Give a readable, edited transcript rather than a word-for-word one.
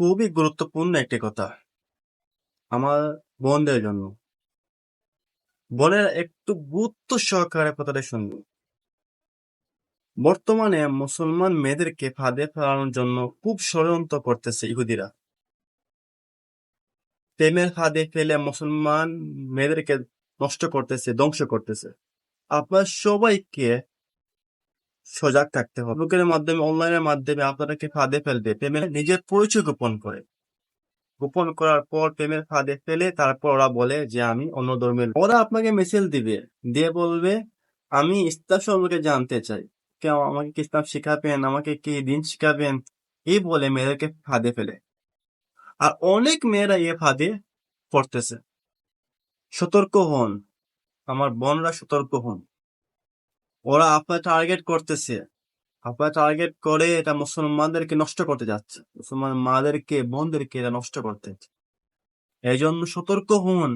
খুবই গুরুত্বপূর্ণ একটি কথা আমার বোনদের জন্য। বোনের একটু গুরুত্ব সহকারে কথাটা শুনবে। বর্তমানে মুসলমান মেয়েদেরকে ফাঁদে ফেলানোর জন্য খুব ষড়যন্ত্র করতেছে ইহুদিরা। প্রেমের ফাঁদে ফেলে মুসলমান মেয়েদেরকে নষ্ট করতেছে, ধ্বংস করতেছে। আপনার সবাইকে সজাগ থাকতে হবে। ফেসবুকের মাধ্যমে, অনলাইনের মাধ্যমে আপনাদেরকে ফাঁদে ফেলবে, প্রেমের নিজের পরিচয় গোপন করে। গোপন করার পর প্রেমের ফাঁদে ফেলে তারপর ওরা বলে যে আমি অন্য ধর্মের। ওরা আপনাকে মেসেজ দিবে, দিয়ে বলবে আমি ইসলাম সম্পর্কে জানতে চাই, কেউ আমাকে কি ইসলাম শিখাবেন, আমাকে কি দিন শিখাবেন, এই বলে মেয়েদেরকে ফাঁদে ফেলে। আর অনেক মেয়েরা এ ফাঁদে পড়তেছে। সতর্ক হন, আমার বোনরা সতর্ক হন। ওরা আপনার টার্গেট করতেছে, আপনার টার্গেট করে এটা মুসলমানদেরকে নষ্ট করতে যাচ্ছে, মুসলমান মাদেরকে বোনদেরকে এটা নষ্ট করতে। এই জন্য সতর্ক হন।